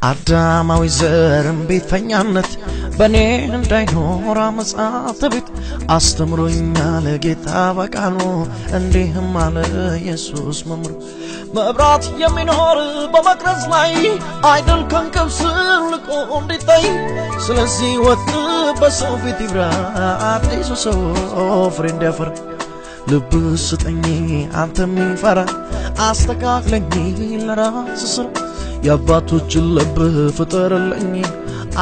አዳማዊ ዘርም ቤተኛነት በኔ እንዳይኖር አመጻት ቤት አስተምሮኛል ጌታ በቃሉ እንዲህም አለ ኢየሱስ መምሩ መብራት የሚኖር በመቅረዝ ላይ አይደል ከንከብስ ልቆ እንዲታይ ስለዚህ ወጥ በሰው ፊት ይብራ አዲሱ ሰው ፍሬንድ ያፈር ልብ ስጠኝ አንተ የሚፈራ አስተካክለኝ ለራስ ስራ ያባቶች ልብ ፍጠርልኝ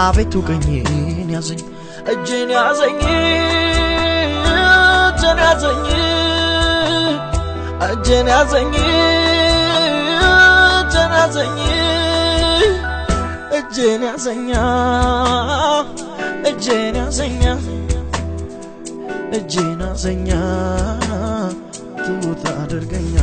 አቤቱ ቀኝን ያዘኝ እጄን ያዘኝ እጄን ያዘኝ እጄን ያዘኝ እጄን ያዘኝ እጄን ያዘኝ ትውት አድርገኛ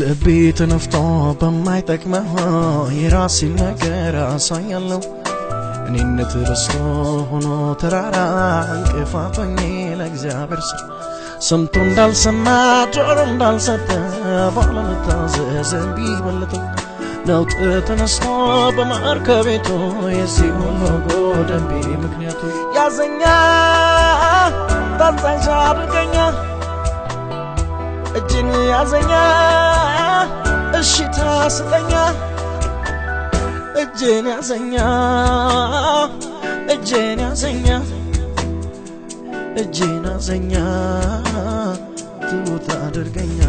ልቤ ተነፍቶ በማይጠቅመው የራሴ ነገር አሳያለሁ እኔነት ረስቶ ሆኖ ተራራ እንቅፋት ሆኜ ለእግዚአብሔር ሰምቶ እንዳልሰማ ጆሮ እንዳልሰጠ ባለመታዘዝ እምቢ በለጠው ነውጥ ተነስቶ በመርከቤቱ የዚህ ሁሉ ጎደንቢ ምክንያቱ ያዘኛ ታዛዥ አድርገኛ እጅን ያዘኛ እሺታ ስጠኛ እጄን ያዘኛ እጄን ያዘኛ እጄን ያዘኛ ትውት አድርገኛ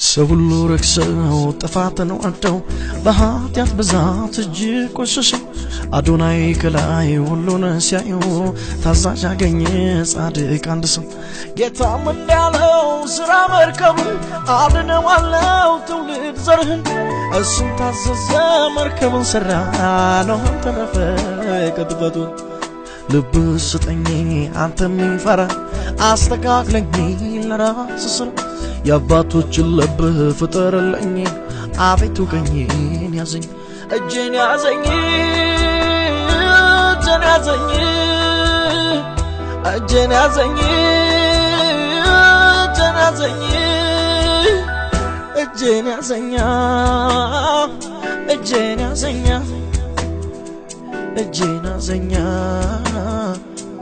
ሰውሉ ረክሰው ጥፋትን ወደው በኃጢአት ብዛት እጅግ ቆሸሸው አዶናይ ከላይ ሁሉን ሲያዩ ታዛዥ አገኘ ጻድቅ አንድ ሰው ጌታም እንዳለው ስራ መርከቡን አድነዋለው ትውልድ ዘርህን እሱም ታዘዘ መርከቡን ሰራ ኖህም ተረፈ ከጥፋቱ ልብ ስጠኝ አንተ የሚፈራ አስተካክለኝ ለራስ ስራ ያባቶች ልብ ፍጠርልኝ አቤቱ ቀኝን ያዘኝ እጄን ያዘኝ እጄን ያዘኝ እጄን ያዘኝ እጄን ያዘኝ እጄን ያዘኝ እጄን ያዘኝ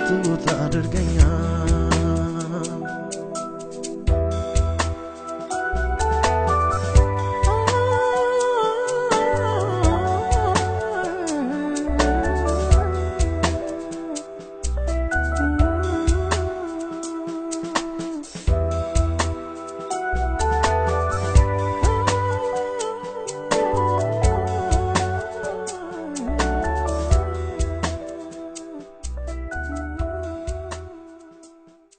ትውት አድርገኛ